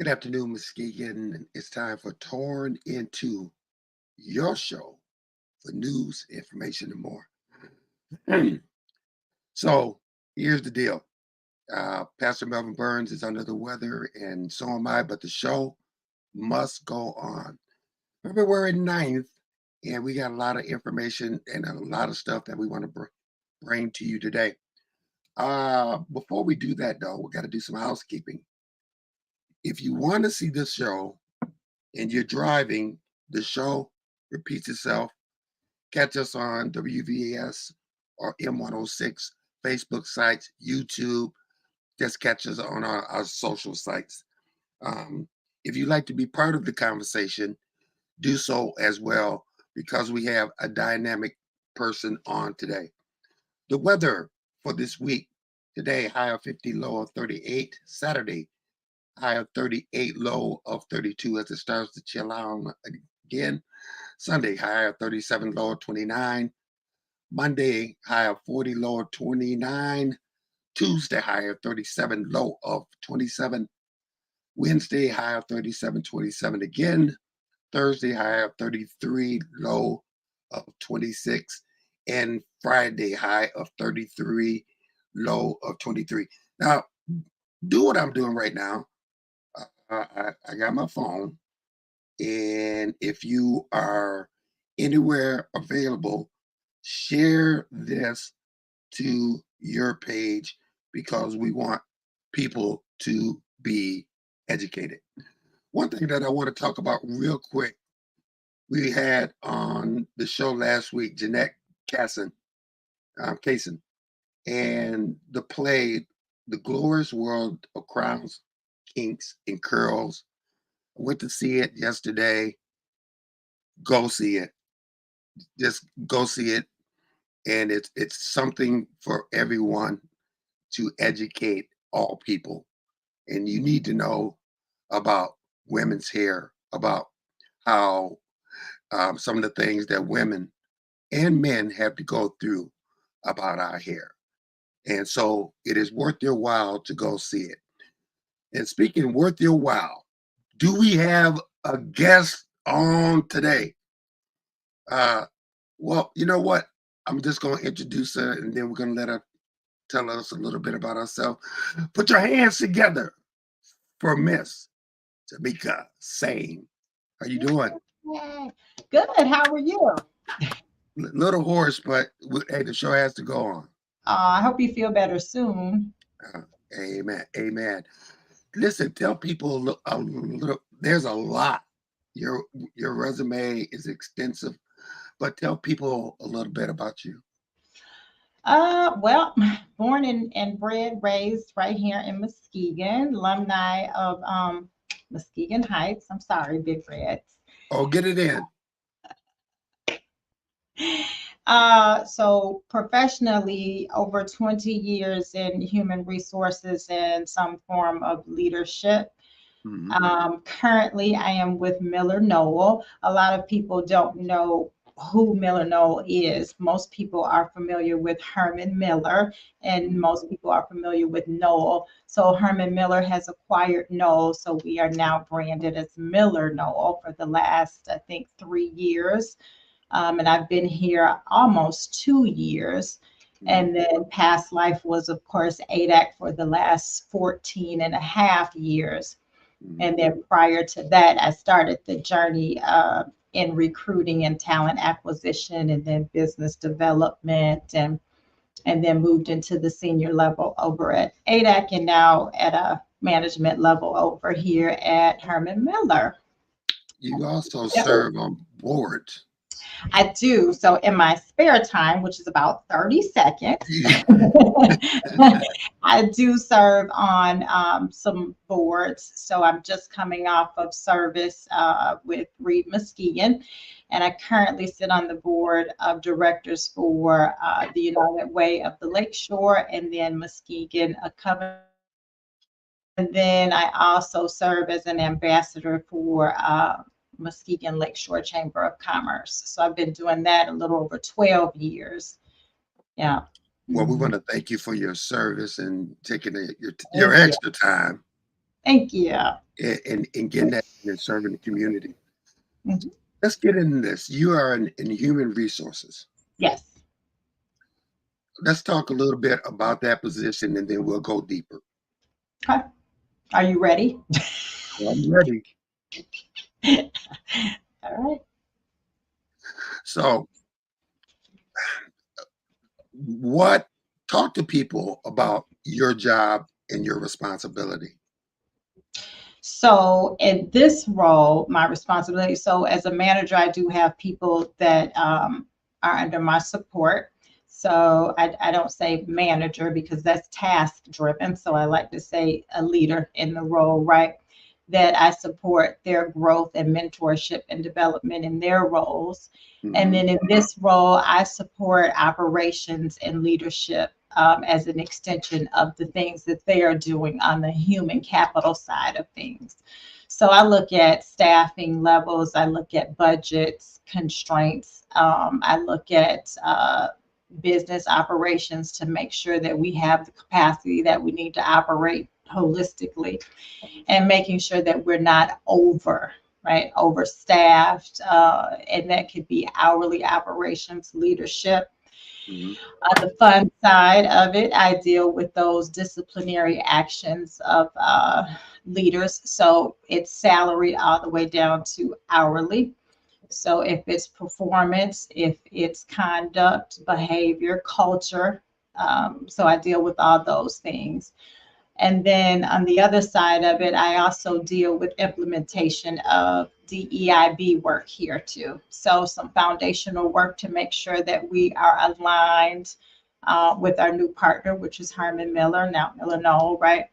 Good afternoon, Ms. Keegan. It's time for Torn Into, your show for news, information, and more. So here's the deal. Pastor Melvin Burns is under the weather, and so am I, but the show must go on. February 9th, and we got a lot of information and a lot of stuff that we want to bring to you today. Before we do that, though, we got to do some housekeeping. If you want to see this show and you're driving, the show repeats itself. Catch us on WVAS or M106 Facebook sites, YouTube. Just catch us on our social sites. If you'd like to be part of the conversation, do so as well, because we have a dynamic person on today. The weather for this week: today, high of 50, low of 38. Saturday, high of 38, low of 32 as it starts to chill out again. Sunday, high of 37, low of 29. Monday, high of 40, low of 29. Tuesday, high of 37, low of 27. Wednesday, high of 37, 27 again. Thursday, high of 33, low of 26. And Friday, high of 33, low of 23. Now, do what I'm doing right now. I got my phone, and if you are anywhere available, share this to your page, because we want people to be educated. One thing that I want to talk about real quick: we had on the show last week Jeanette Kaysen, and the play The Glorious World of Crowns, Kinks, and Curls. I went to see it yesterday. Go see it. Just go see it. And it's something for everyone to educate all people. And you need to know about women's hair, about how some of the things that women and men have to go through about our hair. And so it is worth your while to go see it. And speaking worth your while, do we have a guest on today? Well, you know what? I'm just going to introduce her, and then we're going to let her tell us a little bit about herself. Put your hands together for Miss Tamica Sain. How you doing? Yay. Good. How are you? Little hoarse, but hey, the show has to go on. I hope you feel better soon. Uh, Amen. Amen. Listen, tell people a little. There's a lot. Your your resume is extensive, but tell people a little bit about you. Well, born and bred, raised right here in Muskegon, alumni of Muskegon Heights. I'm sorry, Big Reds. Oh, get it in. So professionally, over 20 years in human resources and some form of leadership. Mhm. Currently, I am with Miller Noel. A lot of people don't know who Miller Noel is. Most people are familiar with Herman Miller, and most people are familiar with Noel. So Herman Miller has acquired Noel, so we are now branded as Miller Noel for the last, I think, 3 years. And I've been here almost 2 years. And then past life was, of course, ADAC for the last 14 and a half years. And then prior to that, I started the journey in recruiting and talent acquisition, and then business development, and then moved into the senior level over at ADAC, and now at a management level over here at Herman Miller. You also Yep. serve on boards. I do. So in my spare time, which is about 30 seconds, I do serve on some boards. So I'm just coming off of service with Reed Muskegon, and I currently sit on the board of directors for the United Way of the Lakeshore, and then Muskegon, a Covenant. And then I also serve as an ambassador for Muskegon Lakeshore Chamber of Commerce. So I've been doing that a little over 12 years. Yeah. Well, we Mhm. want to thank you for your service and taking your Thank you. extra time. Thank you. and getting that and serving the community. Mhm. Let's get into this. You are in human resources. Yes. Let's talk a little bit about that position and then we'll go deeper. Okay. Are you ready? I'm ready. All right. So, what talk to people about your job and your responsibility? So in this role, my responsibility, so as a manager, I do have people that are under my support. So I don't say manager because that's task driven. So I like to say a leader in the role, right? That I support their growth and mentorship and development in their roles. And Hmm. then in this role, I support operations and leadership as an extension of the things that they are doing on the human capital side of things. So I look at staffing levels, I look at budgets, constraints, I look at business operations to make sure that we have the capacity that we need to operate holistically and making sure that we're not overstaffed, and that could be hourly operations leadership. Hmm. On the fun side of it, I deal with those disciplinary actions of leaders. So it's salary all the way down to hourly. So if it's performance, if it's conduct, behavior, culture, so I deal with all those things. And then on the other side of it, I also deal with implementation of DEIB work here too. So some foundational work to make sure that we are aligned with our new partner, which is Herman Miller, now Miller Knoll, right?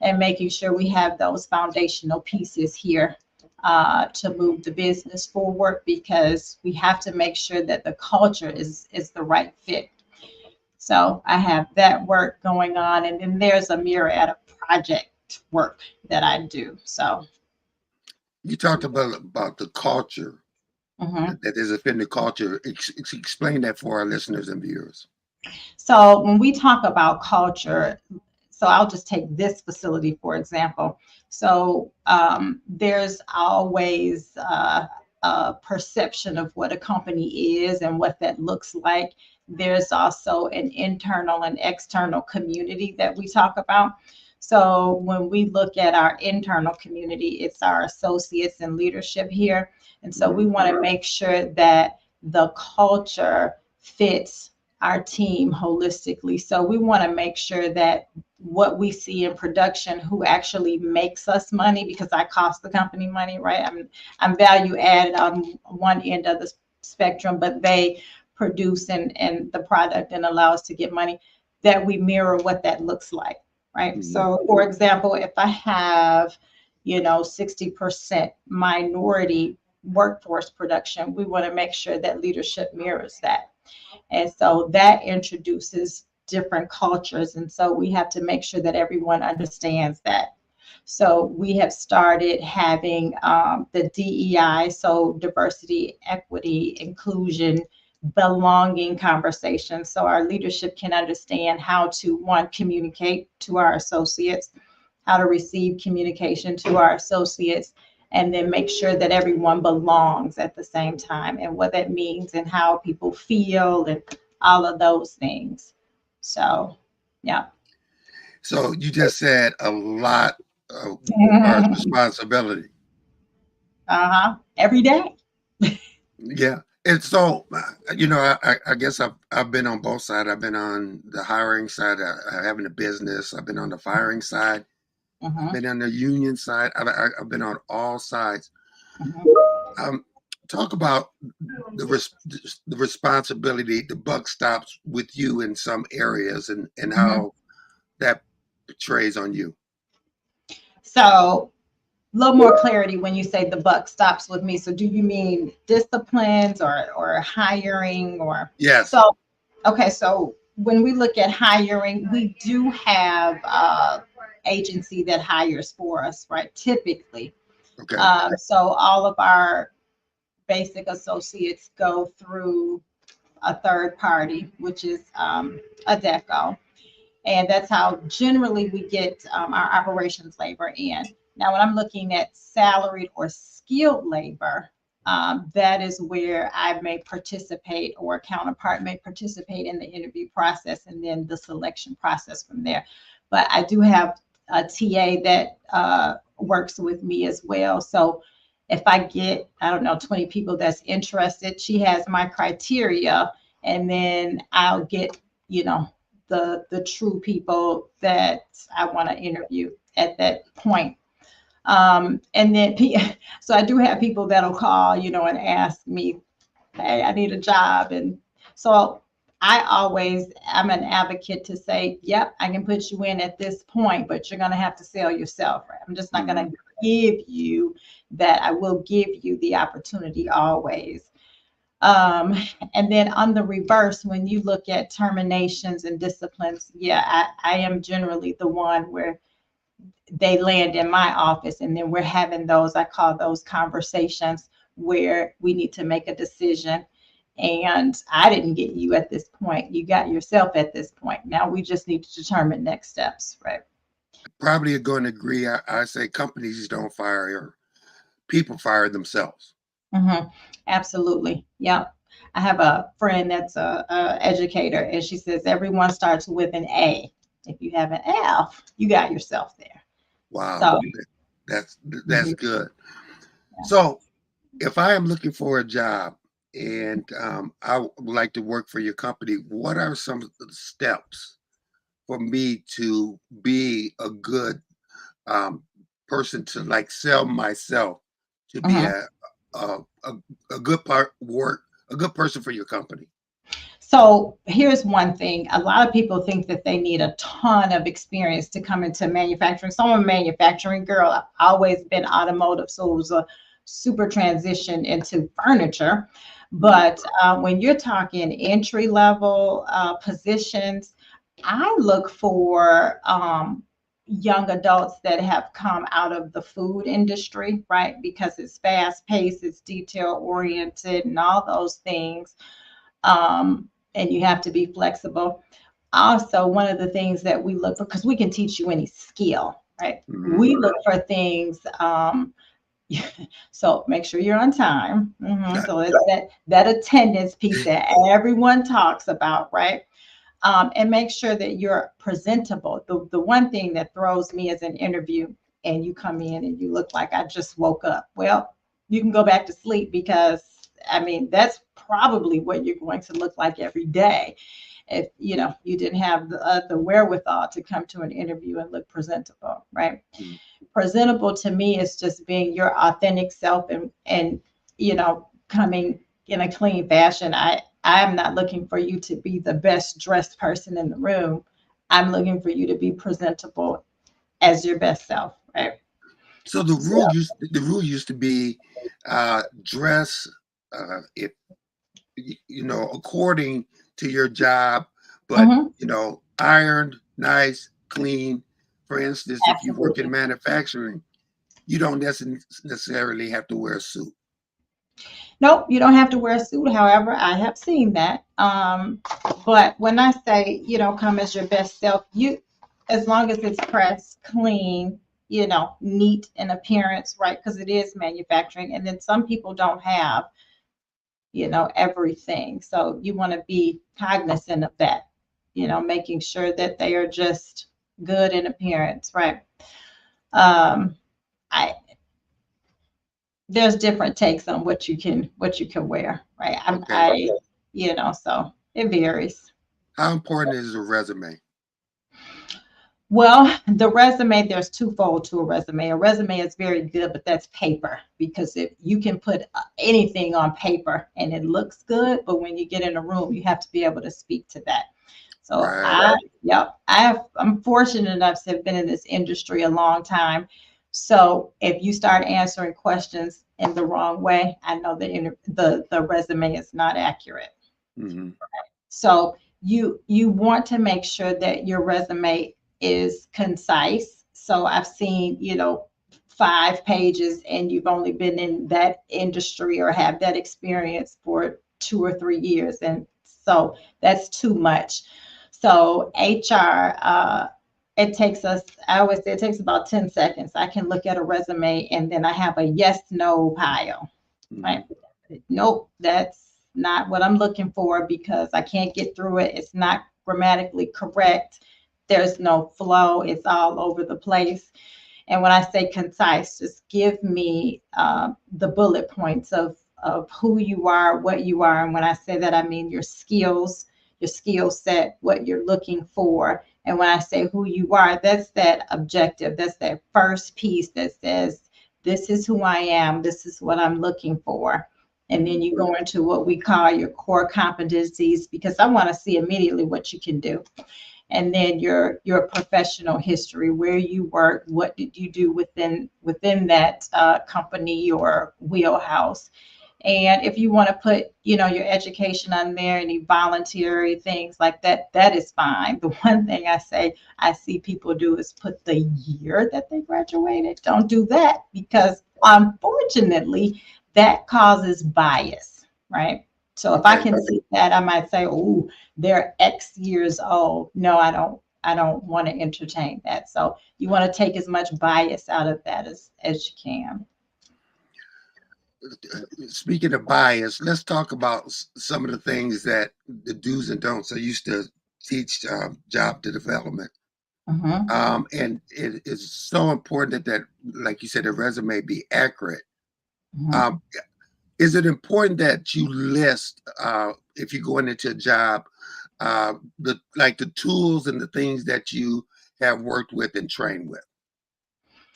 And making sure we have those foundational pieces here to move the business forward because we have to make sure that the culture is the right fit. So I have that work going on, and then there's a myriad of project work that I do. So, You talked about the culture mhm. that is within the culture. Explain that for our listeners and viewers. So when we talk about culture, so I'll just take this facility for example. So there's always a perception of what a company is and what that looks like. There's also an internal and external community that we talk about. So when we look at our internal community, it's our associates and leadership here. And so we Hmm. want to make sure that the culture fits our team holistically. So we want to make sure that what we see in production, who actually makes us money, because I cost the company money, right? I'm value added on one end of the spectrum, but they produce and the product and allow us to get money, that we mirror what that looks like, right? Hmm. So for example, if I have, 60% minority workforce production, we want to make sure that leadership mirrors that. And so that introduces different cultures. And so we have to make sure that everyone understands that. So we have started having the DEI, so diversity, equity, inclusion, belonging conversations. So our leadership can understand how to, one, communicate to our associates, how to receive communication to our associates, and then make sure that everyone belongs at the same time and what that means and how people feel and all of those things. So, yeah. So you just said a lot as far as responsibility. Every day. Yeah. And so, I guess I've been on both sides. I've been on the hiring side, having a business. I've been on the firing side. I've Mhm, been on the union side. I've been on all sides. mhm, Um, Talk about the responsibility. The buck stops with you in some areas, and mhm. how that portrays on you. So, a little more clarity when you say the buck stops with me. So, do you mean disciplines or hiring or Yes. so? Okay, so when we look at hiring, we do have agency that hires for us, right? Typically, Okay. so all of our basic associates go through a third party, which is a deco, and that's how generally we get our operations labor in. Now, when I'm looking at salaried or skilled labor, that is where I may participate or a counterpart may participate in the interview process and then the selection process from there. But I do have a TA that works with me as well. So if I get, I don't know, 20 people that's interested, she has my criteria, and then I'll get, the true people that I want to interview at that point. And then, so I do have people that'll call, and ask me, hey, I need a job. And so I'm an advocate to say, yep, I can put you in at this point, but you're going to have to sell yourself. Right? I'm just not going to give you that. I will give you the opportunity always. And then on the reverse, when you look at terminations and disciplines, yeah, I am generally the one where they land in my office, and then we're having those, I call those conversations, where we need to make a decision. And I didn't get you at this point. You got yourself at this point. Now we just need to determine next steps, right? Probably are going to agree. I say companies don't fire, people fire themselves. Mm-hmm. Absolutely. Yeah. I have a friend that's a educator, and she says everyone starts with an A. If you have an F, you got yourself there. Wow, So, that's mhm, good. yeah. So, if I am looking for a job and I would like to work for your company, what are some of the steps for me to be a good um, person to like sell myself to be Mhm. a, a, a good part work a good person for your company? So here's one thing. A lot of people think that they need a ton of experience to come into manufacturing. So I'm a manufacturing girl. I've always been automotive, so it was a super transition into furniture. Mhm. But when you're talking entry level positions, I look for young adults that have come out of the food industry, right? Because it's fast paced, it's detail oriented, and all those things. And you have to be flexible. Also, one of the things that we look for, because we can teach you any skill, right? Mhm. We look for things. So make sure you're on time. So it's that attendance piece that everyone talks about, right? And make sure that you're presentable. The one thing that throws me as an interview, and you come in and you look like I just woke up. Well, you can go back to sleep, because I mean that's probably what you're going to look like every day if you didn't have the wherewithal to come to an interview and look presentable, right? Mhm. Presentable to me is just being your authentic self, and coming in a clean fashion. I'm not looking for you to be the best dressed person in the room. I'm looking for you to be presentable as your best self, right? So the rule used to be dress if according to your job, but Hmm. ironed, nice, clean. For instance, if you work in Absolutely. manufacturing, you don't necessarily have to wear a suit. Nope, you don't have to wear a suit. However, I have seen that. But when I say, come as your best self, as long as it's pressed, clean, neat in appearance, right? Because it is manufacturing. And then some people don't have, everything. So you want to be cognizant of that, making sure that they are just good in appearance, right? Um, I There's different takes on what you can wear, right? Okay. So it varies. How important is a resume? Well, the resume, there's twofold to a resume. A resume is very good, but that's paper, because if you can put anything on paper and it looks good, but when you get in a room, you have to be able to speak to that. So Right. yep, I'm fortunate enough to have been in this industry a long time. So if you start answering questions in the wrong way, I know that the resume is not accurate. Hmm. So you want to make sure that your resume is concise. So I've seen, 5 pages, and you've only been in that industry or have that experience for 2 or 3 years. And so that's too much. So HR it takes us, I always say it takes about 10 seconds. I can look at a resume and then I have a yes, no pile, Hmm. right? Nope, that's not what I'm looking for because I can't get through it. It's not grammatically correct. There's no flow. It's all over the place. And when I say concise, just give me the bullet points of who you are, what you are. And when I say that, I mean your skill set, what you're looking for. And when I say who you are, that's that objective. That's that first piece that says, this is who I am. This is what I'm looking for. And then you go into what we call your core competencies because I want to see immediately what you can do, and then your professional history, where you work, what did you do within that company or wheelhouse. And if you want to put, your education on there, any voluntary things like that, that is fine. The one thing I see people do is put the year that they graduated. Don't do that because unfortunately that causes bias, right? So if I Okay. can see that, I might say, oh, they're X years old. No, I don't want to entertain that. So you want to take as much bias out of that as you can. Speaking of bias, let's talk about some of the things that the do's and don'ts. I used to teach job to development. Hmm. And it is so important that, like you said, the resume be accurate. Um, Hmm. is it important that you list, if you're going into a job, the tools and the things that you have worked with and trained with?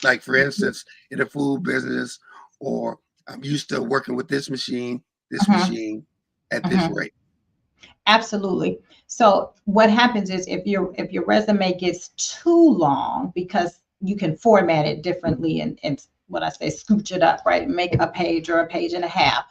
Like for instance, in the food business, or I'm used to working with this Hmm. machine at this Hmm. rate. Absolutely. So what happens is if your resume gets too long, because you can format it differently and what I say, scooch it up, right? Make a page or a page and a half.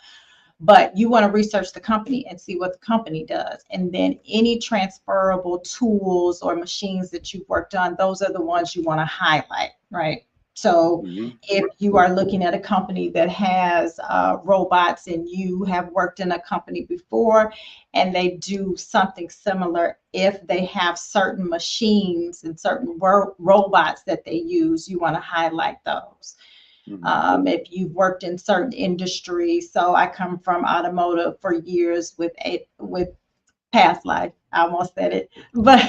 But you want to research the company and see what the company does. And then any transferable tools or machines that you've worked on, those are the ones you want to highlight, right? So Hmm. if you are looking at a company that has robots and you have worked in a company before and they do something similar, if they have certain machines and certain robots that they use, you want to highlight those. Hmm. If you've worked in certain industries. So I come from automotive for years with past life. I almost said it, but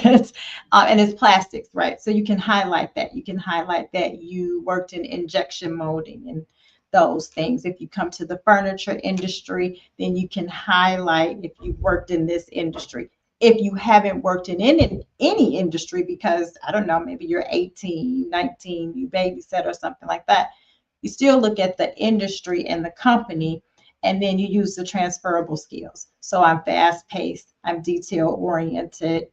and it's plastics, right? So you can highlight that. You can highlight that you worked in injection molding and those things. If you come to the furniture industry, then you can highlight if you've worked in this industry. If you haven't worked in any industry because I don't know, maybe you're 18, 19, you babysit or something like that, you still look at the industry and the company, and then you use the transferable skills. So I'm fast paced, I'm detail oriented,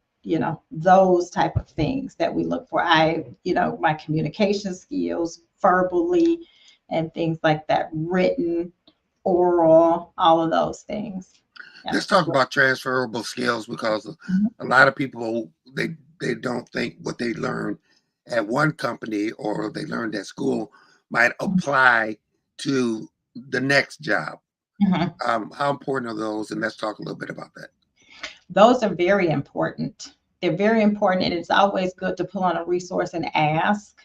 those type of things that we look for. My communication skills, verbally, and things like that, written, oral, all of those things. Yeah. Let's talk about transferable skills because Mhm. a lot of people they don't think what they learned at one company or they learned at school might apply to the next job. Mhm. How important are those? And let's talk a little bit about that. Those are very important. They're very important, and it's always good to pull on a resource and ask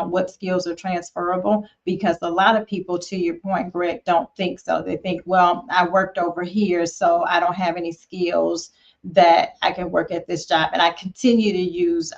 what skills are transferable because a lot of people, to your point, Greg, don't think so. They think, well, I worked over here, so I don't have any skills that I can work at this job. And I continue to use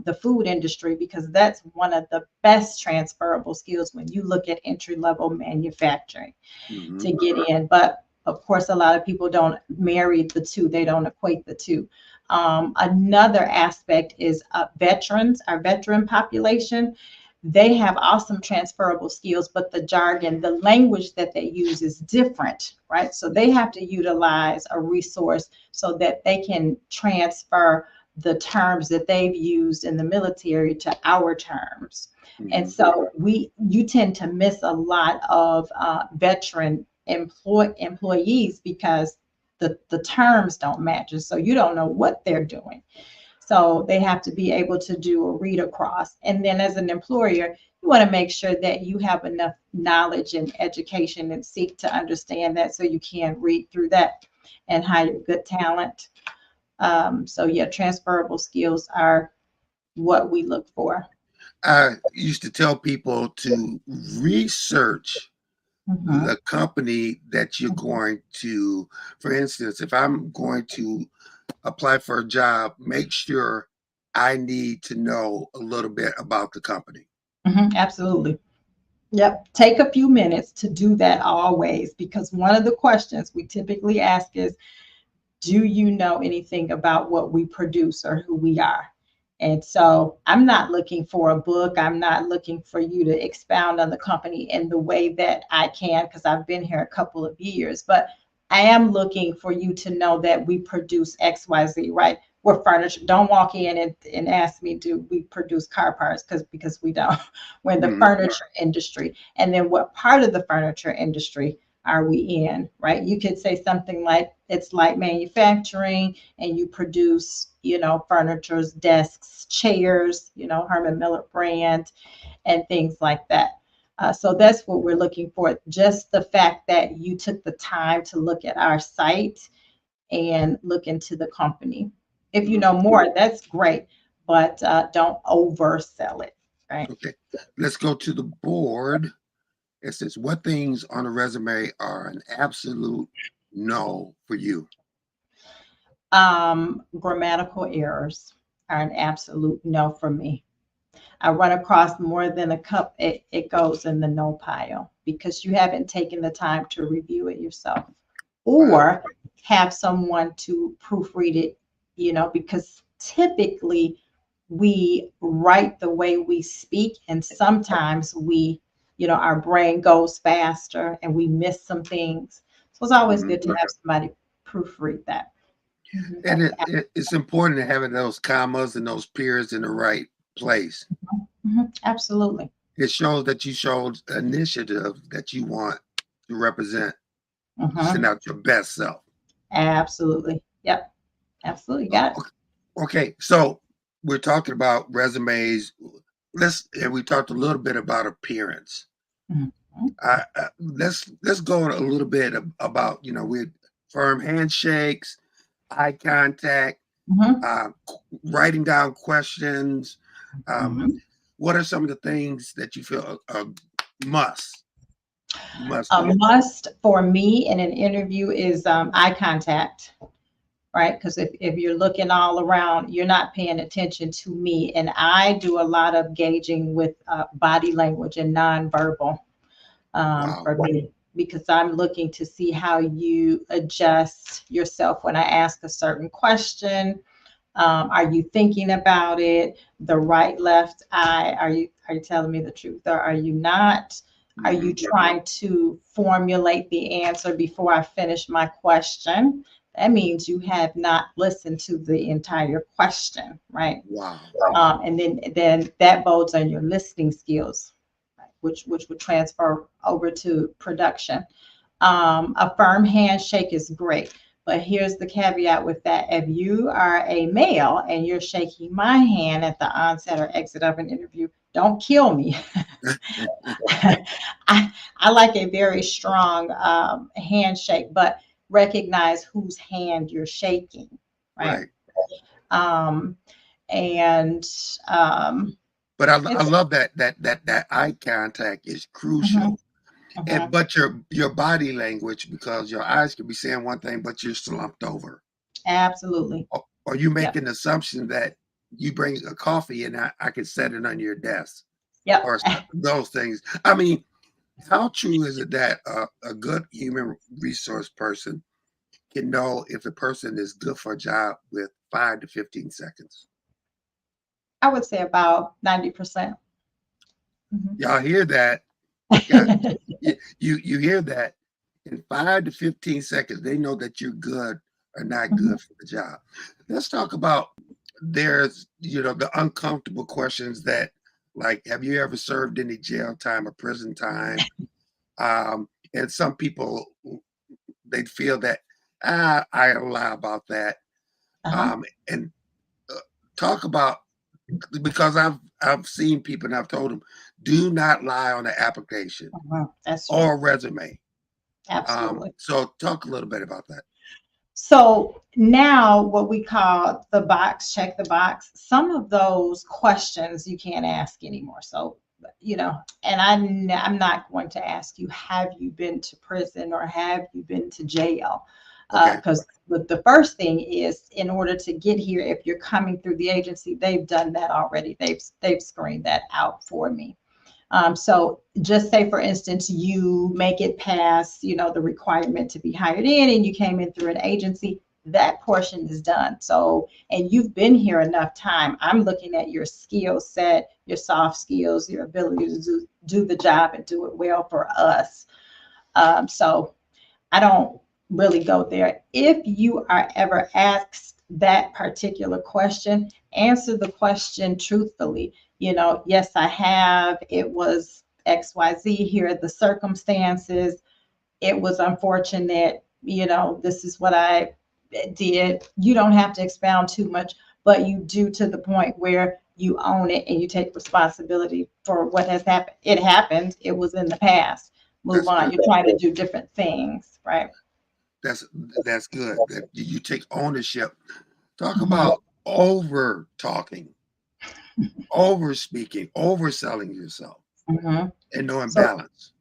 the food industry because that's one of the best transferable skills when you look at entry level manufacturing Hmm. to get in. But of course, a lot of people don't marry the two, they don't equate the two. Another aspect is veterans, our veteran population. They have awesome transferable skills, but the jargon, the language that they use is different, right? So they have to utilize a resource so that they can transfer the terms that they've used in the military to our terms. And Hmm. so you tend to miss a lot of veteran employees because the terms don't match. And so you don't know what they're doing. So they have to be able to do a read across. And then as an employer, you want to make sure that you have enough knowledge and education and seek to understand that so you can read through that and hire good talent. So yeah, transferable skills are what we look for. I used to tell people to research Mhm, the company that you're mhm, going to, for instance, if I'm going to apply for a job, make sure I need to know a little bit about the company. absolutely. Yep. Take a few minutes to do that always, because one of the questions we typically ask is, do you know anything about what we produce or who we are? And so I'm not looking for a book. I'm not looking for you to expound on the company in the way that I can, because I've been here a couple of years. But I am looking for you to know that we produce XYZ, right? We're furniture. Don't walk in and ask me, do we produce car parts? Because we don't. We're in the Mhm. furniture industry. And then what part of the furniture industry are we in, right? You could say something like it's light manufacturing and you produce, furnitures, desks, chairs, Herman Miller brand and things like that. So that's what we're looking for. Just the fact that you took the time to look at our site and look into the company. If you know more, that's great, but don't oversell it, right? Okay, let's go to the board. It says, what things on a resume are an absolute no for you? Grammatical errors are an absolute no for me. I run across more than a cup, it goes in the no pile because you haven't taken the time to review it yourself Wow. or have someone to proofread it, because typically we write the way we speak, and sometimes our brain goes faster and we miss some things. So it's always Mhm. good to have somebody proofread that. And That's it's important to having those commas and those periods in the right place. absolutely. It shows that you showed initiative that you want to represent, send Mhm. out your best self. Absolutely. Yep. Absolutely. O- Got it. Okay, so we're talking about resumes. And we talked a little bit about appearance. Mhm. Let's go a little bit about with firm handshakes, eye contact, Mhm. writing down questions. Um, Mhm. what are some of the things that you feel must you must A do? must for me in an interview is eye contact, right? Because if you're looking all around, you're not paying attention to me. And I do a lot of gauging with body language and nonverbal Wow. for me, because I'm looking to see how you adjust yourself when I ask a certain question. Are you thinking about it? The right, left eye. Are you telling me the truth or are you not? Are you Hmm. trying to formulate the answer before I finish my question? That means you have not listened to the entire question, right? Wow. And then that bodes on your listening skills, right? Which would transfer over to production. A firm handshake is great. But here's the caveat with that. If you are a male and you're shaking my hand at the onset or exit of an interview, don't kill me. I like a very strong handshake, but recognize whose hand you're shaking, right? Right. Um, and But I it's love that eye contact is mhm, crucial. And mhm, but your body language, because your eyes could be saying one thing, but you're slumped over. absolutely. Or you make Yep. an assumption that you bring a coffee and I could set it on your desk Yep. or those things. I mean, how true is it that a good human resource person can know if a person is good for a job with 5 to 15 seconds? I would say about 90%. Mhm. Y'all hear that? Yeah, you hear that? In 5 to 15 seconds, they know that you're good or not Mhm. good for the job. Let's talk about there's the uncomfortable questions that like have you ever served any jail time or prison time? And some people they feel that I lie about that. Uh-huh. And uh, talk about because I've seen people and I've told them do not lie on the application Uh-huh. That's true. or resume. Absolutely. So talk a little bit about that. So now what we call the box, check the box, some of those questions you can't ask anymore. So, and I'm not going to ask you, have you been to prison or have you been to jail? Okay. Because the first thing is, in order to get here, if you're coming through the agency, they've done that already. They've screened that out for me. So just say, for instance, you make it past, the requirement to be hired in and you came in through an agency, that portion is done. So, and you've been here enough time. I'm looking at your skill set, your soft skills, your ability to do the job and do it well for us. So I don't really go there. If you are ever asked that particular question, answer the question truthfully. Yes, I have. It was XYZ. Here are the circumstances. It was unfortunate. This is what I did. You don't have to expound too much, but you do, to the point where you own it and you take responsibility for what has happened. It happened. It was in the past. Move That's on. good. You're trying to do different things, right? That's that's good. That you take ownership. Talk Mhm. about over talking, over speaking, overselling yourself, Mhm. and knowing So balance.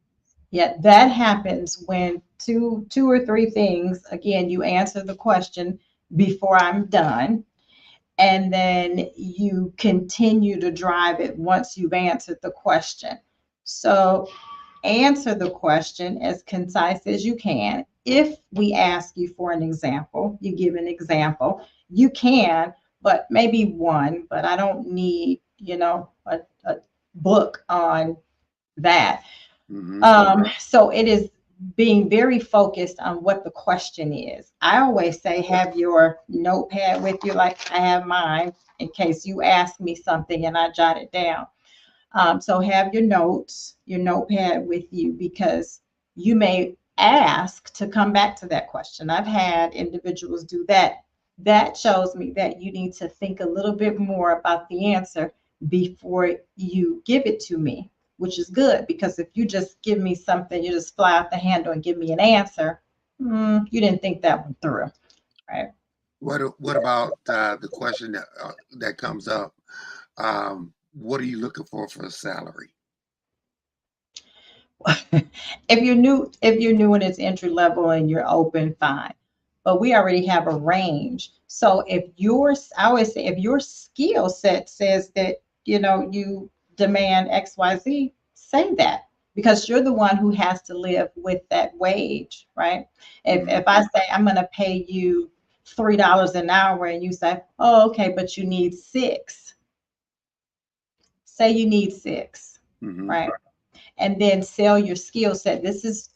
yeah, that happens when two or three things. Again, you answer the question before I'm done, and then you continue to drive it once you've answered the question. So answer the question as concise as you can. If we ask you for an example, you give an example. You can, but maybe one. But I don't need, a book on that. Hmm. So it is being very focused on what the question is. I always say, have your notepad with you, like I have mine, in case you ask me something and I jot it down. So have your notes, your notepad with you, because you may ask to come back to that question. I've had individuals do that. That shows me that you need to think a little bit more about the answer before you give it to me, which is good, because if you just give me something, you just fly out the handle and give me an answer, you didn't think that one through, right? What about the question that comes up? What are you looking for a salary? If you're new and it's entry level and you're open, fine. But we already have a range. So I always say, if your skill set says that, you demand XYZ, say that, because you're the one who has to live with that wage, right? If Hmm. if I say I'm gonna pay you $3 an hour and you say, oh, okay, but you need six, say you need six, Hmm. right? And then sell your skill set. This is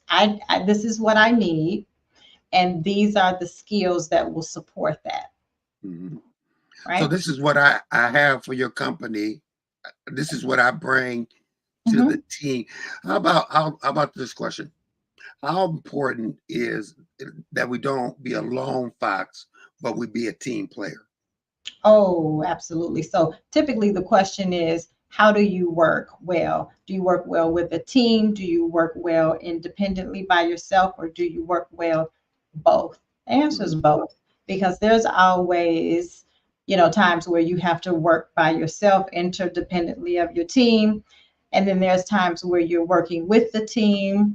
what I need, and these are the skills that will support that, Hmm. So right? this is what I have for your company. This is what I bring to the Mhm. team. How about this question? How important is it that we don't be a lone fox, but we be a team player? Oh, absolutely. So typically the question is, how do you work well? Do you work well with a team? Do you work well independently by yourself, or do you work well both? The answer is Hmm. both, because there's always, times where you have to work by yourself interdependently of your team. And then there's times where you're working with the team,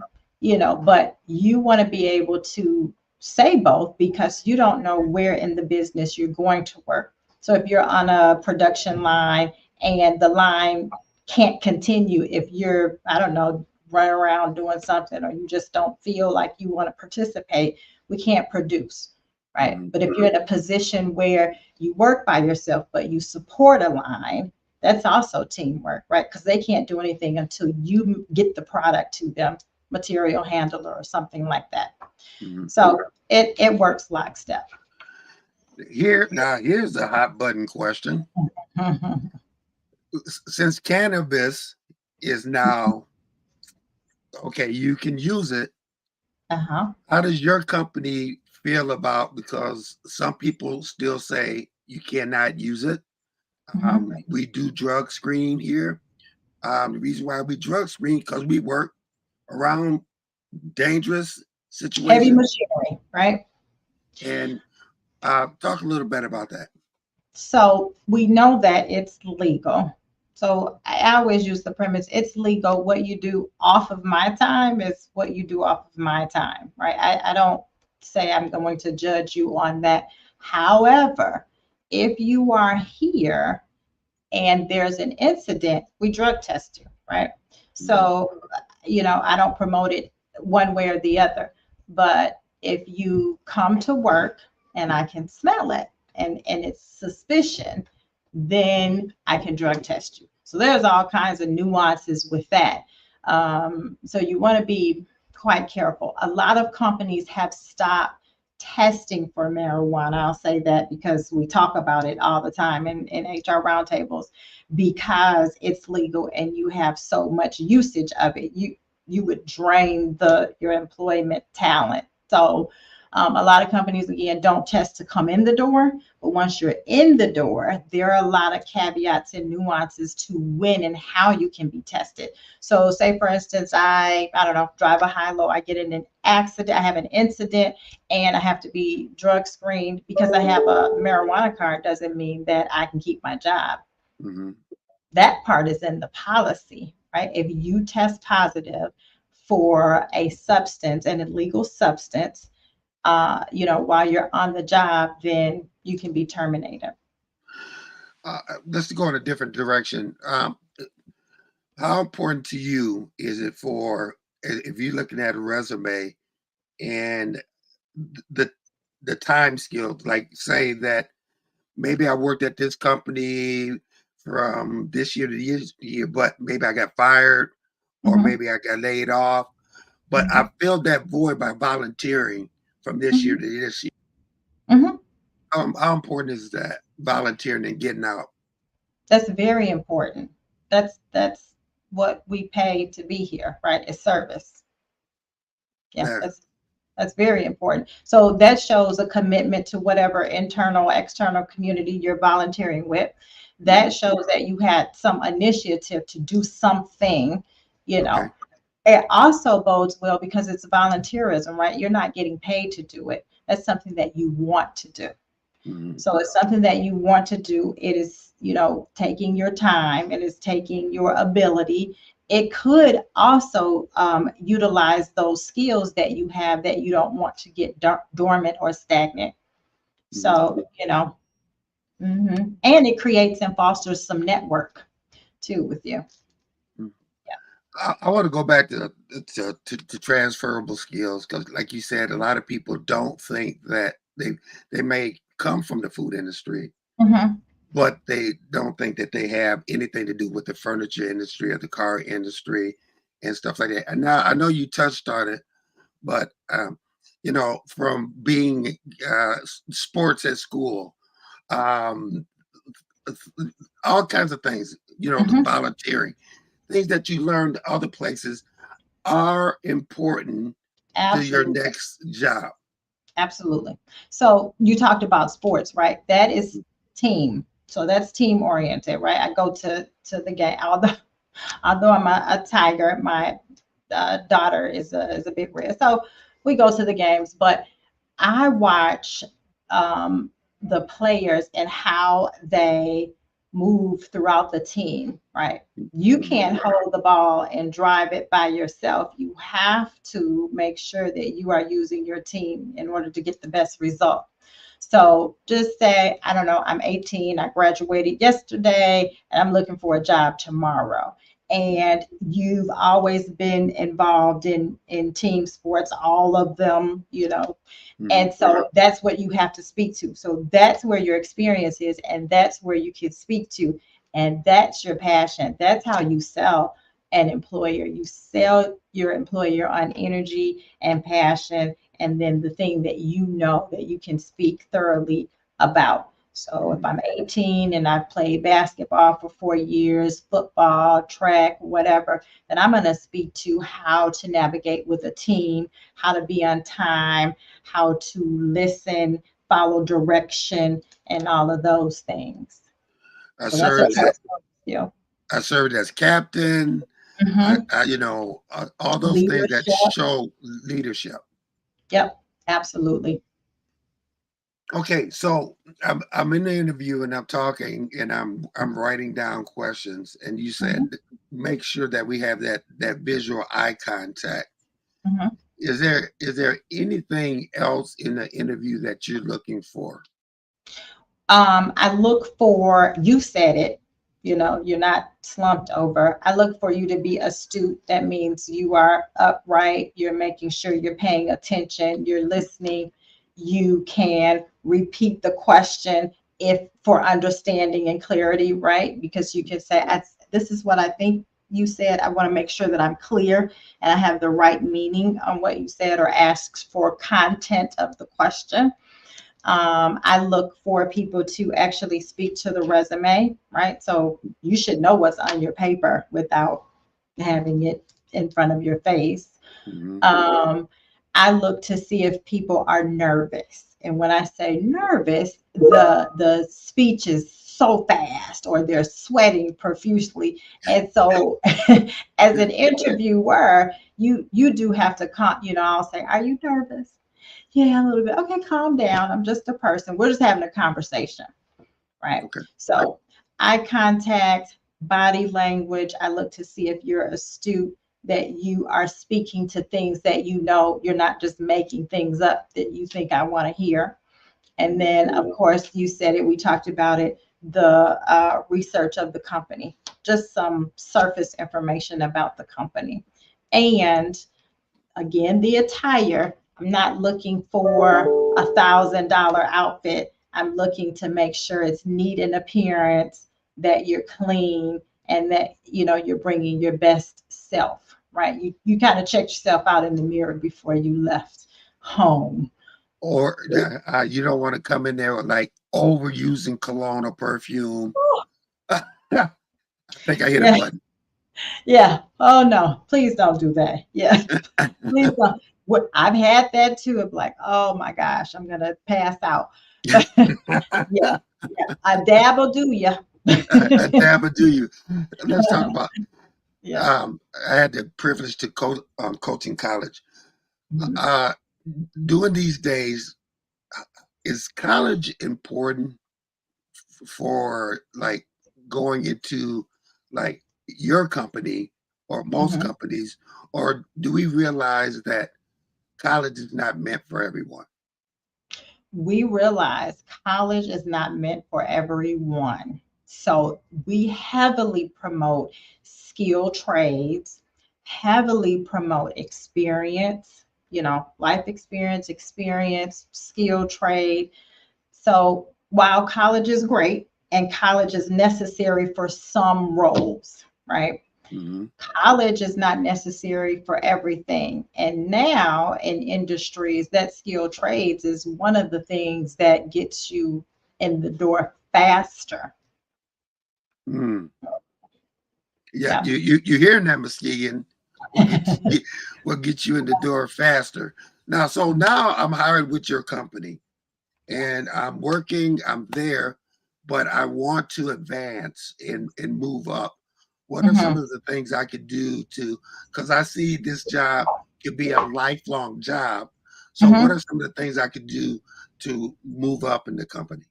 but you want to be able to say both, because you don't know where in the business you're going to work. So if you're on a production line and the line can't continue, if you're, I don't know, running around doing something, or you just don't feel like you want to participate, we can't produce, right? Hmm. But if you're in a position where you work by yourself, but you support a line, that's also teamwork, right? Because they can't do anything until you get the product to them, material handler or something like that. Hmm. So it works lockstep. Here's a hot button question. Since cannabis is now okay, you can use it. Uh-huh. How does your company feel about, because some people still say you cannot use it? Mhm. We do drug screen here. The reason why we drug screen, because we work around dangerous Heavy situations. machinery, right? And talk a little bit about that. So we know that it's legal. So I always use the premise it's legal. What you do off of my time is what you do off of my time, right? I don't say I'm going to judge you on that. However, if you are here and there's an incident, we drug test you, right? Mhm. So, I don't promote it one way or the other. But if you come to work and I can smell it and it's suspicion, then I can drug test you. So there's all kinds of nuances with that. So you want to be quite careful. A lot of companies have stopped testing for marijuana. I'll say that because we talk about it all the time in HR roundtables because it's legal and you have so much usage of it. You would drain your employment talent. So a lot of companies again don't test to come in the door, but once you're in the door, there are a lot of caveats and nuances to when and how you can be tested. So say for instance, I don't know, drive a high low, I get in an accident, I have an incident, and I have to be drug screened because I have a marijuana card doesn't mean that I can keep my job. Mhm. That part is in the policy, right? If you test positive for a substance, an illegal substance, while you're on the job, then you can be terminated. Let's go in a different direction. How important to you is it for if you're looking at a resume and the the time skills, like say that maybe I worked at this company from this year to this year, but maybe I got fired or Hmm. maybe I got laid off, but Hmm. I filled that void by volunteering from this year Hmm. to this year. Hmm. How important is that volunteering and getting out That's very important. That's what we pay to be here, right? It's service. Yeah, there? that's very important. So that shows a commitment to whatever internal, external community you're volunteering with. That Mhm. shows that you had some initiative to do something, you Okay. know. It also bodes well because it's volunteerism, right? You're not getting paid to do it. That's something that you want to do. Mhm. So it's something that you want to do. It is, taking your time. It is taking your ability. It could also utilize those skills that you have that you don't want to get dormant or stagnant. Mhm. So, and it creates and fosters some network too with you. Mhm. Yeah. I want to go back to transferable skills because, like you said, a lot of people don't think that they may come from the food industry, Hmm. but they don't think that they have anything to do with the furniture industry or the car industry and stuff like that. And now I know you touched on it, but from being sports at school, um, all kinds of things, the Hmm. volunteering, things that you learned other places are important to your Absolutely. next job. Absolutely. So you talked about sports, right? That is team. So that's team oriented, right? I go to the game. Although I'm a Tiger, my daughter is a big red. So we go to the games, but I watch the players and how they move throughout the team, right? You Mhm. can't hold the ball and drive it by yourself. You have to make sure that you are using your team in order to get the best result. So just say, I don't know, I'm 18, I graduated yesterday, and I'm looking for a job tomorrow. And you've always been involved in team sports, all of them, Mhm. and so that's what you have to speak to. So that's where your experience is, and that's where you can speak to. And that's your passion. That's how you sell an employer. You sell your employer on energy and passion, and then the thing that you know that you can speak thoroughly about. So if Mhm. I'm 18 and I've played basketball for 4 years, football, track, whatever, then I'm going to speak to how to navigate with a team, how to be on time, how to listen, follow direction, and all of those things. I So that's a served as transferable skill. I served as captain. Hmm. All those things that Leadership. show leadership. Yep, absolutely. Okay, so I'm in the interview and I'm talking and I'm writing down questions, and you said Mhm, make sure that we have that visual eye contact. mhm. Is there anything else in the interview that you're looking for? I look for, you said it, you're not slumped over. I look for you to be astute. That means you are upright, you're making sure you're paying attention, you're listening, you can repeat the question if for understanding and clarity, right? Because you can say, this is what I think you said. I want to make sure that I'm clear and I have the right meaning on what you said, or asks for content of the question. I look for people to actually speak to the resume, right? So you should know what's on your paper without having it in front of your face. Hmm. Um, I look to see if people are nervous. And when I say nervous, the speech is so fast or they're sweating profusely. And so as an interviewer, you do have to I'll say, "Are you nervous?" "Yeah, a little bit." "Okay, calm down. I'm just a person. We're just having a conversation." Right? Okay. So eye contact, body language, I look to see if you're astute, that you are speaking to things that you're not just making things up that you think I want to hear. And then, of course, you said it, we talked about it, the research of the company, just some surface information about the company. And again, the attire, I'm not looking for $1,000 outfit. I'm looking to make sure it's neat in appearance, that you're clean, and that you're bringing your best self. Right? You kind of checked yourself out in the mirror before you left home. Or you don't want to come in there with like overusing cologne or perfume. I think I hit a Yeah, button. yeah. Oh no, please don't do that. Yeah, please don't. I've had that too. Of like, oh my gosh, I'm gonna pass out. But yeah, yeah, a dab will do ya. A dab or do you? Let's talk about. Yeah. I had the privilege to coach in college. Mhm. Uh, During these days, is college important for like going into like your company or most Mhm. companies, or do we realize that college is not meant for everyone? We realize college is not meant for everyone. So we heavily promote skill trades, heavily promote experience, life experience, skill trade. So while college is great and college is necessary for some roles, right? Hmm. College is not necessary for everything. And now in industries, that skilled trades is one of the things that gets you in the door faster. Mm. Yeah, Yeah. you're hearing that, Muskegon. Will will get you in the door faster. Now, so now I'm hired with your company, and I'm working. I'm there, but I want to advance and move up. What are some Mhm. of the things I could do to? Because I see this job could be a lifelong job. So, what are Mhm. some of the things I could do to move up in the company?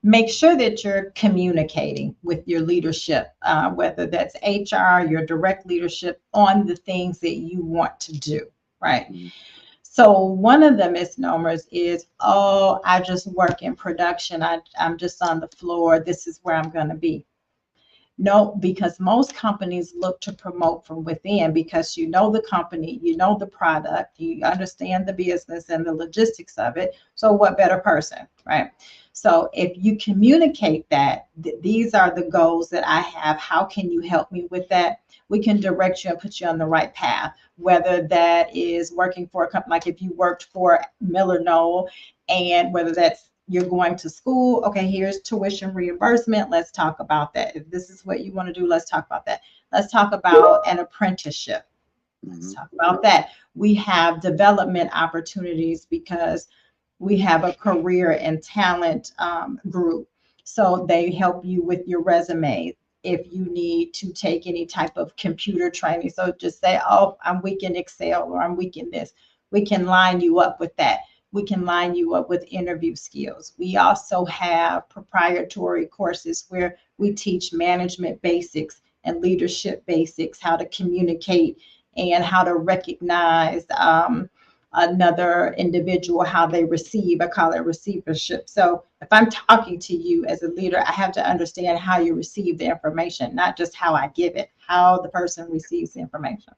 Make sure that you're communicating with your leadership, whether that's HR, your direct leadership, on the things that you want to do, right? Mhm. So one of the misnomers is, oh, I just work in production. I'm just on the floor. This is where I'm going to be. No, because most companies look to promote from within, because you know the company, you know the product, you understand the business and the logistics of it. So what better person, right? So if you communicate that these are the goals that I have, how can you help me with that? We can direct you and put you on the right path. Whether that is working for a company, like if you worked for Miller Knoll, and whether that's you're going to school, okay, here's tuition reimbursement, let's talk about that. If this is what you want to do, let's talk about that. Let's talk about an apprenticeship. Let's Mhm. talk about that. We have development opportunities because we have a career and talent group. So they help you with your resume. If you need to take any type of computer training, so just say, oh, I'm weak in Excel or I'm weak in this, we can line you up with that. we can line you up with interview skills. We also have proprietary courses where we teach management basics and leadership basics, how to communicate and how to recognize another individual, how they receive. I call it receivership. So if I'm talking to you as a leader, I have to understand how you receive the information, not just how I give it, how the person receives the information.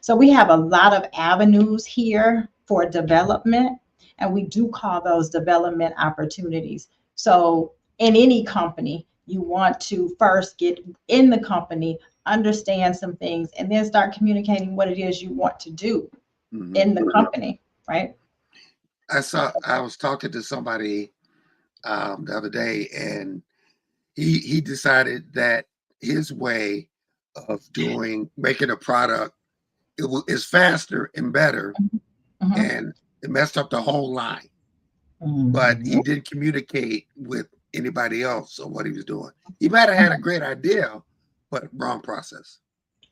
So we have a lot of avenues here for development, and we do call those development opportunities. So in any company, you want to first get in the company, understand some things, and then start communicating what it is you want to do Hmm. in the company, right? I was talking to somebody the other day, and he decided that his way of doing making a product is faster and better, Mhm. and it messed up the whole line. But he Mhm. didn't communicate with anybody else on what he was doing. He might have had a great idea, but wrong process.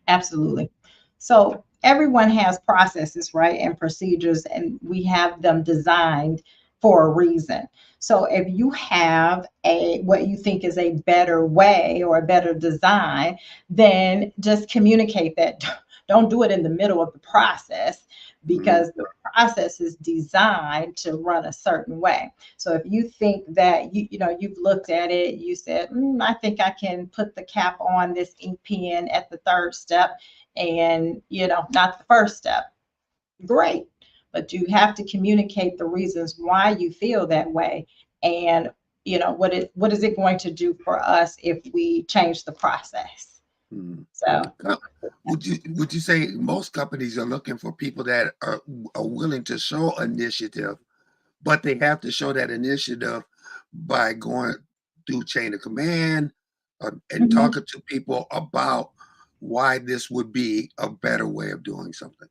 Absolutely. So everyone has processes, right, and procedures, and we have them designed for a reason. So if you have a what you think is a better way or a better design, then just communicate that. Don't do it in the middle of the process Hmm. because the process is designed to run a certain way. So if you think that you've looked at it, you said, I think I can put the cap on this ink pen at the third step and not the first step. Great. But you have to communicate the reasons why you feel that way. And what is it going to do for us if we change the process? Hmm. So Would you say most companies are looking for people that are willing to show initiative, but they have to show that initiative by going through chain of command, and mhm. talking to people about why this would be a better way of doing something?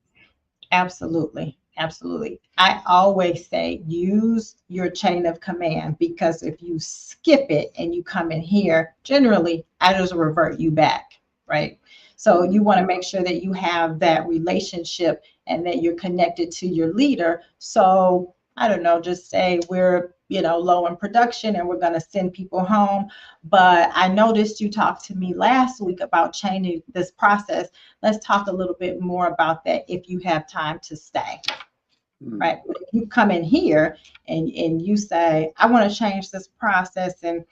Absolutely. Absolutely. I always say use your chain of command because if you skip it and you come in here, generally I just revert you back, right? So Hmm. you want to make sure that you have that relationship and that you're connected to your leader. So I don't know, just say we're, low in production and we're going to send people home. But I noticed you talked to me last week about changing this process. Let's talk a little bit more about that if you have time to stay, Hmm. right? But if you come in here and you say, I want to change this process and,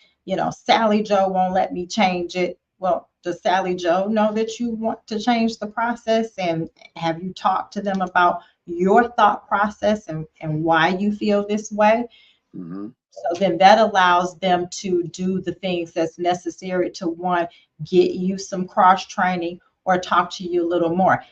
Sally Joe won't let me change it. Well, does Sally Joe know that you want to change the process? And have you talked to them about your thought process and why you feel this way? Hmm. So then that allows them to do the things that's necessary to one, get you some cross training or talk to you a little more.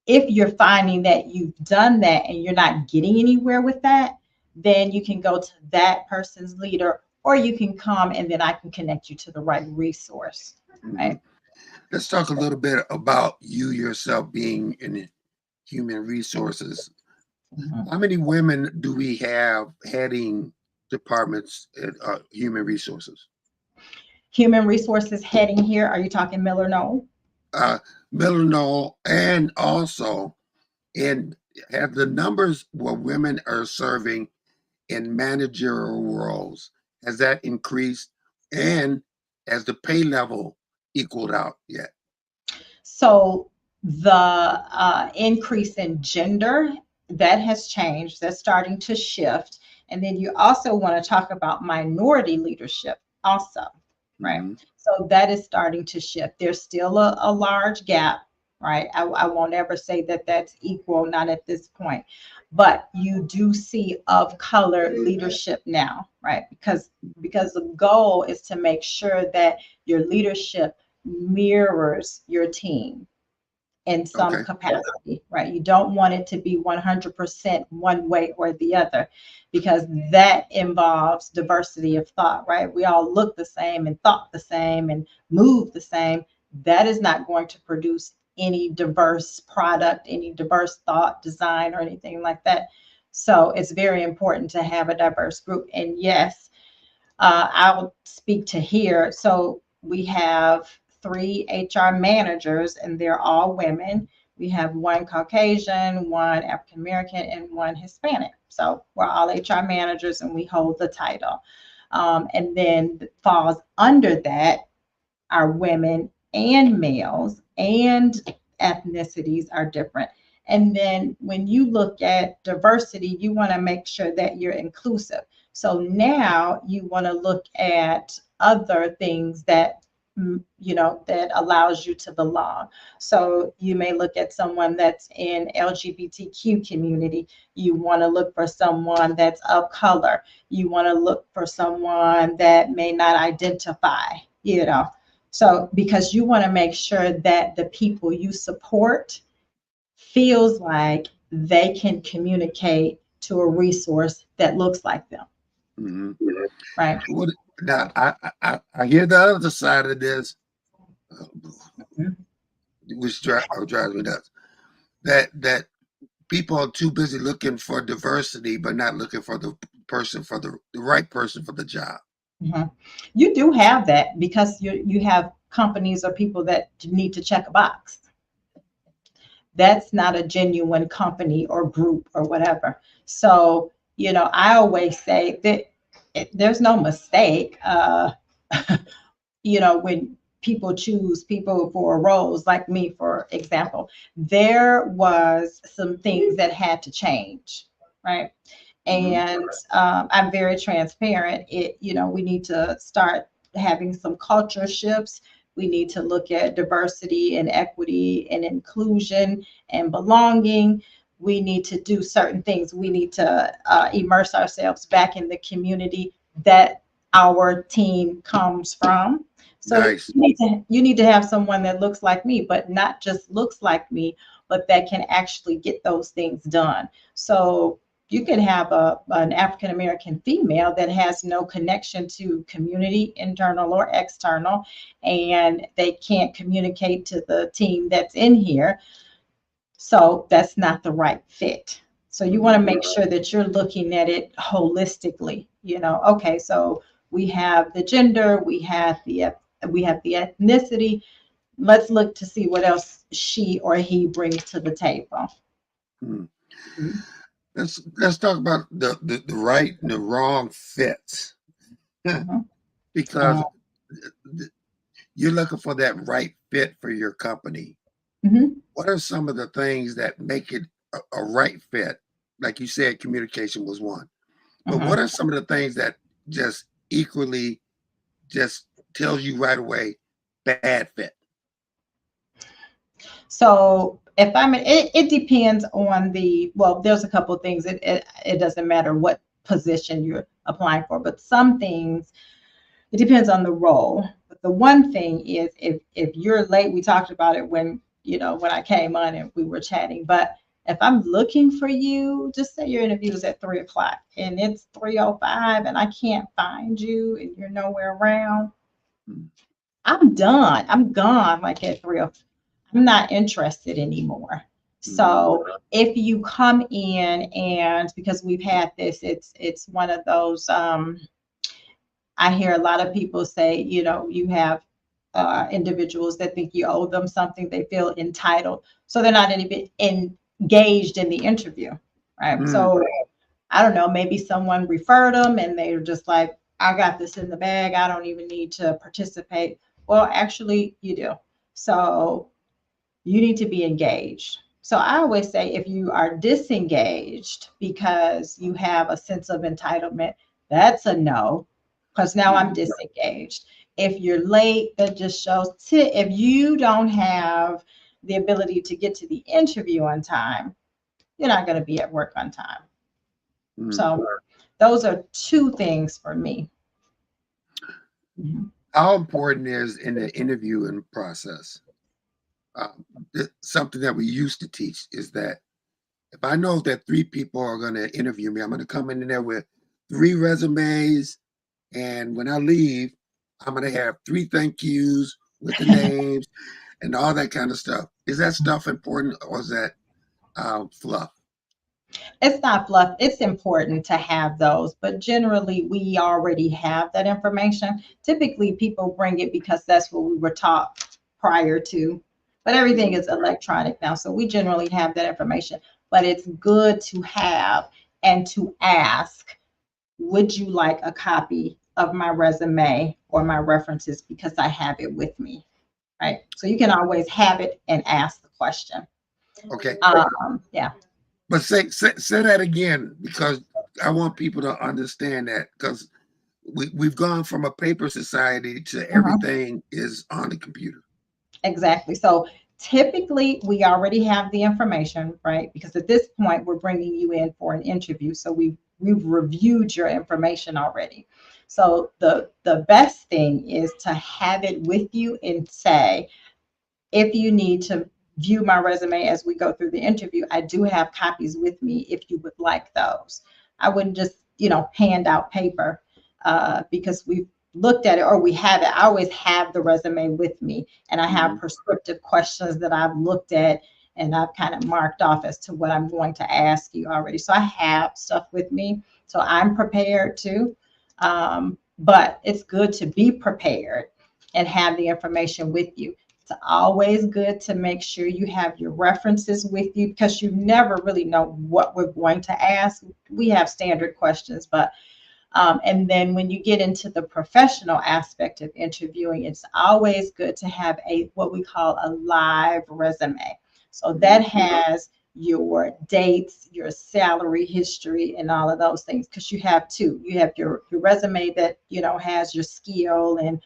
If you're finding that you've done that and you're not getting anywhere with that, then you can go to that person's leader or you can come and then I can connect you to the right resource. Hmm. Right. Let's talk a little bit about you yourself being in human resources. Mhm. How many women do we have heading departments at human resources? Human resources heading here. Are you talking Miller? No. Uh, Middle and also in have the numbers where women are serving in managerial roles, has that increased, and has the pay level equaled out yet? So the increase in gender that has changed. That's starting to shift. And then you also want to talk about minority leadership also, right? Hmm. So that is starting to shift. There's still a large gap, right? I won't ever say that that's equal, not at this point. But you do see of color leadership now, right? Because the goal is to make sure that your leadership mirrors your team in some Okay. capacity, right? You don't want it to be 100% one way or the other because that involves diversity of thought, right? We all look the same and thought the same and move the same. That is not going to produce any diverse product, any diverse thought, design, or anything like that. So it's very important to have a diverse group. And yes, I will speak to here. So we have three HR managers, and they're all women. We have one Caucasian, one African American, and one Hispanic. So we're all HR managers and we hold the title. And then falls under that are women and males, and ethnicities are different. And then when you look at diversity, you want to make sure that you're inclusive. So now you want to look at other things that that allows you to belong. So you may look at someone that's in LGBTQ community. You want to look for someone that's of color. You want to look for someone that may not identify. So because you want to make sure that the people you support feels like they can communicate to a resource that looks like them. Hmm. Right. What now? I hear the other side of this, uh, Mhm. which drives me nuts. That people are too busy looking for diversity, but not looking for the person for the right person for the job. Mhm. You do have that because you have companies or people that need to check a box. That's not a genuine company or group or whatever. So, I always say that there's no mistake. When people choose people for roles, like me, for example, there was some things that had to change, right? Hmm. And I'm very transparent. We need to start having some culture shifts. We need to look at diversity and equity and inclusion and belonging. We need to do certain things. We need to immerse ourselves back in the community that our team comes from. So Nice. you need to have someone that looks like me, but not just looks like me, but that can actually get those things done. So you could have an African American female that has no connection to community, internal or external, and they can't communicate to the team that's in here. So that's not the right fit. So you want to Hmm. make sure that you're looking at it holistically. Okay, so we have the gender, we have the ethnicity. Let's look to see what else she or he brings to the table. Hmm. Mhm. Let's talk about the right and the wrong fits. Mhm. Because you're looking for that right fit for your company. Mhm. What are some of the things that make it a right fit? Like you said, communication was one. But what Mhm. are some of the things that just equally just tells you right away, bad fit? So if it depends on well, there's a couple of things. It doesn't matter what position you're applying for, but some things, it depends on the role. But the one thing is, if you're late, we talked about it when I came on and we were chatting. But if I'm looking for you, just say your interview is at 3 o'clock and it's 3:05 and I can't find you and you're nowhere around, Mm. I'm done. I'm gone like at 3:05. I'm not interested anymore. Mhm. So if you come in, and because we've had this, it's one of those. I hear a lot of people say, you have individuals that think you owe them something. They feel entitled, so they're not any engaged in the interview, right? Mm. So I don't know, maybe someone referred them and they're just like, I got this in the bag. I don't even need to participate. Well, actually, you do. So you need to be engaged. So I always say if you are disengaged because you have a sense of entitlement, that's a no, because now I'm Mhm. disengaged. If you're late, that just shows if you don't have the ability to get to the interview on time, you're not going to be at work on time. Mm. So those are two things for me. Mhm. How important is in the interviewing process? Um, Something that we used to teach is that if I know that three people are going to interview me, I'm going to come in there with three resumes. And when I leave, I'm going to have three thank yous with the names and all that kind of stuff. Is that stuff important or is that fluff? It's not fluff. It's important to have those, but generally we already have that information. Typically, people bring it because that's what we were taught prior to. but everything is electronic now. So we generally have that information, but it's good to have and to ask, would you like a copy of my resume or my references because I have it with me, right? So you can always have it and ask the question. Okay. Yeah. But say that again, because I want people to understand that, because we've gone from a paper society to Mhm. everything is on the computer. Exactly. So typically we already have the information, right? Because at this point we're bringing you in for an interview. So we've reviewed your information already. So the best thing is to have it with you and say, if you need to view my resume as we go through the interview, I do have copies with me if you would like those. I wouldn't just, hand out paper because we've looked at it or we have it. I always have the resume with me and I have Mhm. prescriptive questions that I've looked at and I've kind of marked off as to what I'm going to ask you already. So I have stuff with me. So I'm prepared too. But it's good to be prepared and have the information with you. It's always good to make sure you have your references with you because you never really know what we're going to ask. We have standard questions, but and then when you get into the professional aspect of interviewing, it's always good to have a what we call a live resume. So that Mhm. has your dates, your salary history, and all of those things. Because you have two. You have your resume that has your skill and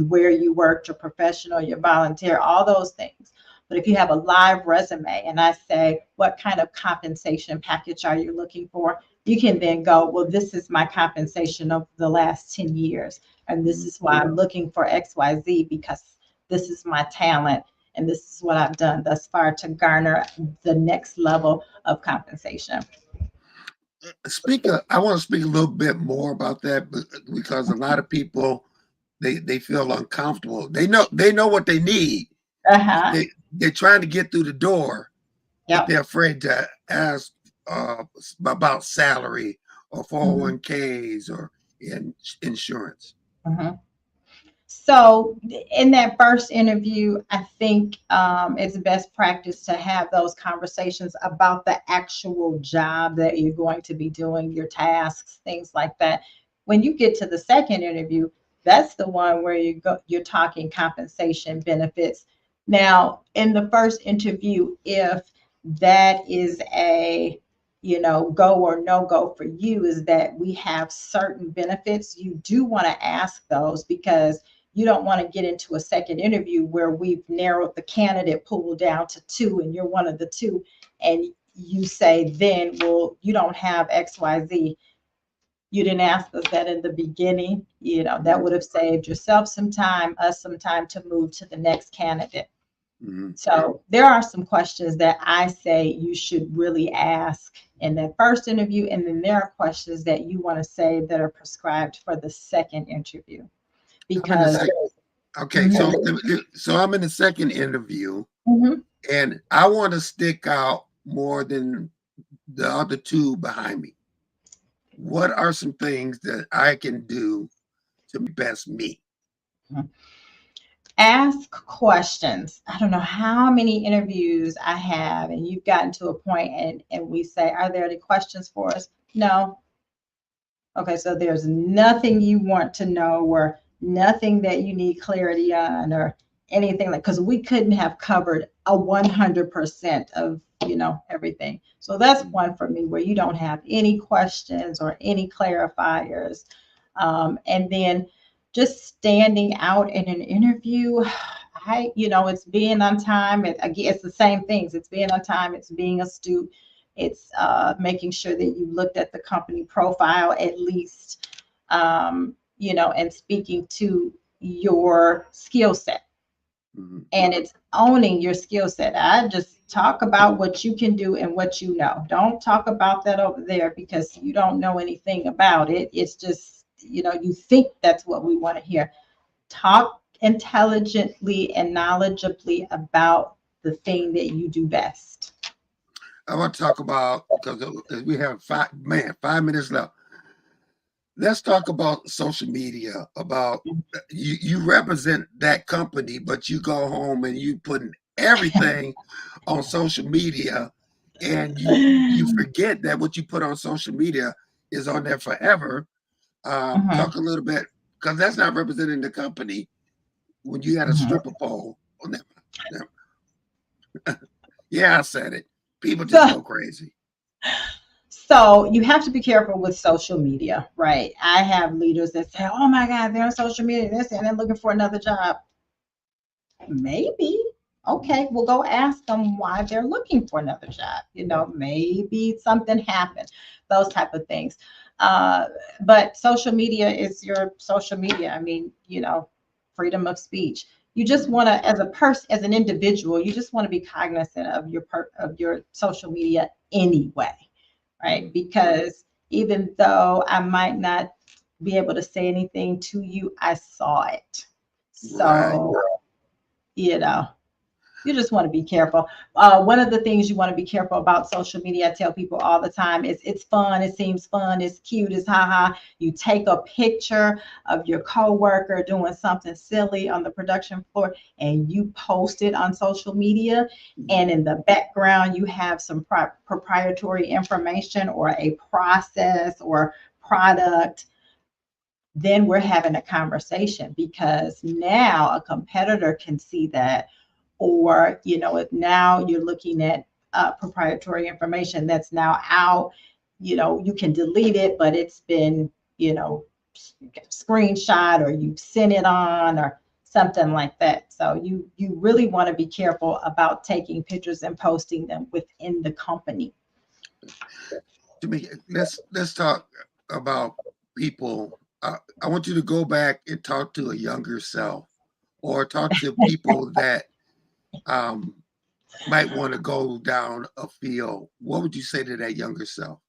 where you worked, your professional, your volunteer, all those things. But if you have a live resume and I say, what kind of compensation package are you looking for? You can then go, well, this is my compensation of the last 10 years. And this Mhm. is why I'm looking for XYZ because this is my talent. And this is what I've done thus far to garner the next level of compensation. I want to speak a little bit more about that, because a lot of people, they feel uncomfortable. They know what they need. Uh-huh. They're trying to get through the door, but Yep. they're afraid to ask uh, about salary or Mhm. 401ks or insurance. Mhm. So in that first interview, I think it's best practice to have those conversations about the actual job that you're going to be doing, your tasks, things like that. When you get to the second interview, that's the one where you're talking compensation benefits. Now, in the first interview, if that is a go or no go for you, is that we have certain benefits, you do want to ask those because you don't want to get into a second interview where we've narrowed the candidate pool down to two and you're one of the two and you say then, well, you don't have XYZ. You didn't ask us that in the beginning. That Mhm. would have saved yourself some time, us some time to move to the next candidate. Mhm. So there are some questions that I say you should really ask in that first interview, and then there are questions that you want to say that are prescribed for the second interview I'm in the because second. Okay, so Mhm. I'm in the second interview, Mhm. and I want to stick out more than the other two behind me. What are some things that I can do to best me? Ask questions. I don't know how many interviews I have, and you've gotten to a point and we say, are there any questions for us? No. Okay, so there's nothing you want to know or nothing that you need clarity on or anything like because we couldn't have covered a 100% of everything. So that's Mhm. one for me where you don't have any questions or any clarifiers. And then just standing out in an interview, it's being on time. Again, it's the same things. It's being on time. It's being astute. It's making sure that you looked at the company profile at least, and speaking to your skill set. Mhm. And it's owning your skill set. I just talk about what you can do and what you know. Don't talk about that over there because you don't know anything about it. It's just, you think that's what we want to hear. Talk intelligently and knowledgeably about the thing that you do best. I want to talk about, because we have 5 minutes left. Let's talk about social media. About you represent that company, but you go home and you put everything on social media, and you forget that what you put on social media is on there forever. Mhm, Talk a little bit, because that's not representing the company when you had a mhm. stripper pole. Oh, yeah, I said it. People just So, go crazy. so you have to be careful with social media, right? I have leaders that say, "Oh my God, they're on social media, this and they're looking for another job." Maybe. Okay, we'll go ask them why they're looking for another job. Maybe something happened, those type of things. Uh, but social media is your social media. I mean, freedom of speech. You just Mhm. want to, as a person, as an individual, you just want to be cognizant of of your social media anyway, right? Mhm. Because even though I might not be able to say anything to you, I saw it. Right. So, you know, you just want to be careful. One of the things you want to be careful about social media, I tell people all the time, is it's fun, it seems fun, it's cute, it's haha. You take a picture of your coworker doing something silly on the production floor and you post it on social media, Mhm. and in the background you have some proprietary information or a process or product. Then we're having a conversation, because now a competitor can see that, or if now you're looking at proprietary information that's now out, you can delete it, but it's been you know screenshot, or you've sent it on, or something like that. So you really want to be careful about taking pictures and posting them within the company. Tamika, let's talk about people. I want you to go back and talk to a younger self, or talk to people that um, might want to go down a field. What would you say to that younger self?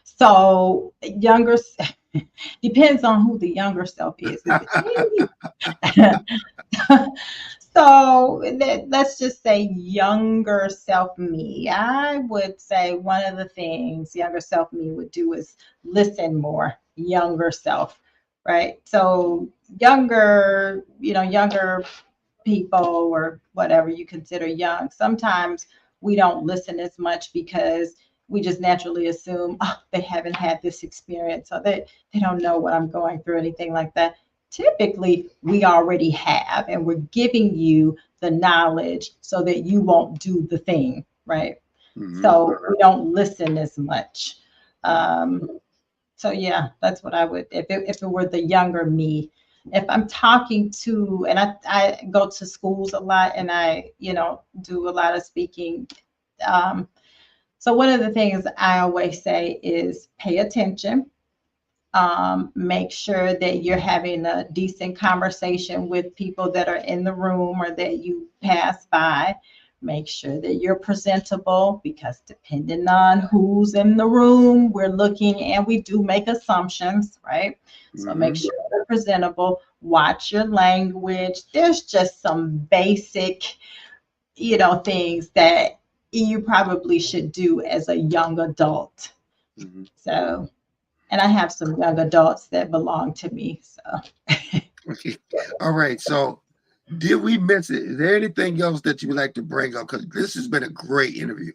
So younger depends on who the younger self is. If it's me, so let's just say younger self me. I would say one of the things younger self me would do is listen more. Younger self, right? So younger people, or whatever you consider young, sometimes we don't listen as much because we just naturally assume, oh, they haven't had this experience, or they don't know what I'm going through, anything like that. Typically, we already have, and we're giving you the knowledge so that you won't do the thing, right? Hmm. So we don't listen as much. So yeah, that's what I would, if it were the younger me. If I'm talking to, and I go to schools a lot, and I do a lot of speaking. Um, so one of the things I always say is pay attention. Make sure that you're having a decent conversation with people that are in the room or that you pass by. Make sure that you're presentable, because depending on who's in the room, we're looking and we do make assumptions, right? So make Hmm. sure you're presentable. Watch your language. There's just some basic, things that you probably should do as a young adult. Hmm. So, and I have some young adults that belong to me. So, Okay. All right. So, did we miss it? Is there anything else that you would like to bring up? Because this has been a great interview.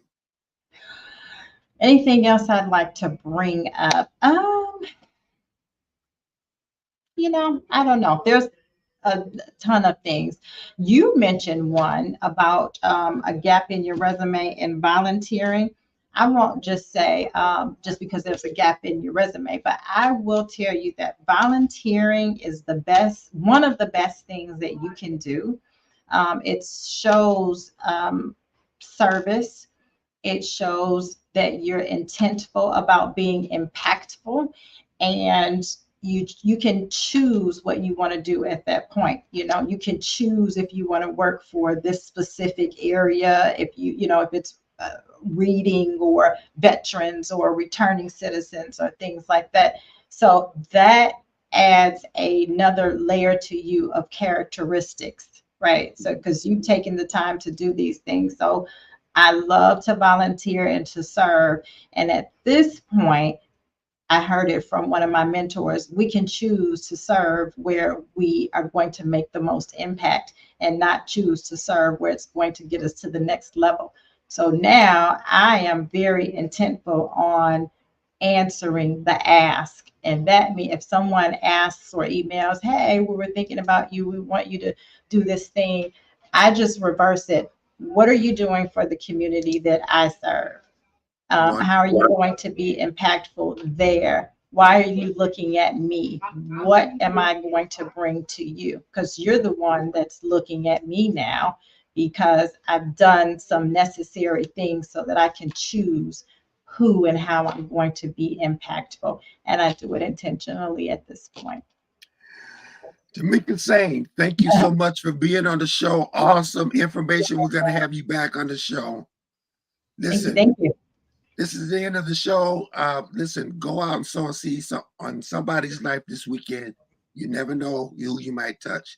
anything else I'd like to bring up? I don't know. There's a ton of things. You mentioned one about a gap in your resume and volunteering. I won't just say just because there's a gap in your resume, but I will tell you that volunteering is one of the best things that you can do. It shows service. It shows that you're intentful about being impactful, and you can choose what you want to do at that point. You can choose if you want to work for this specific area, if if it's reading or veterans or returning citizens or things like that. So that adds another layer to you of characteristics, right? So because you've taken the time to do these things. So I love to volunteer and to serve. And at this point, I heard it from one of my mentors. We can choose to serve where we are going to make the most impact and not choose to serve where it's going to get us to the next level. So now I am very intentful on answering the ask. And that means if someone asks or emails, hey, we were thinking about you, we want you to do this thing, I just reverse it. What are you doing for the community that I serve? One, How are you going to be impactful there? Why are you looking at me? What am I going to bring to you? Because you're the one that's looking at me now, because I've done some necessary things so that I can choose who and how I'm going to be impactful. And I do it intentionally at this point. Tamica Sain, thank you so much for being on the show. Awesome information. We're going to have you back on the show. Thank you. Listen, Thank you. this is the end of the show. Listen, go out and sow a seed on somebody's life this weekend. You never know who you might touch.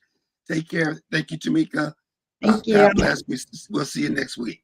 Take care. Thank you, Tamica. Thank you. God bless. We'll see you next week.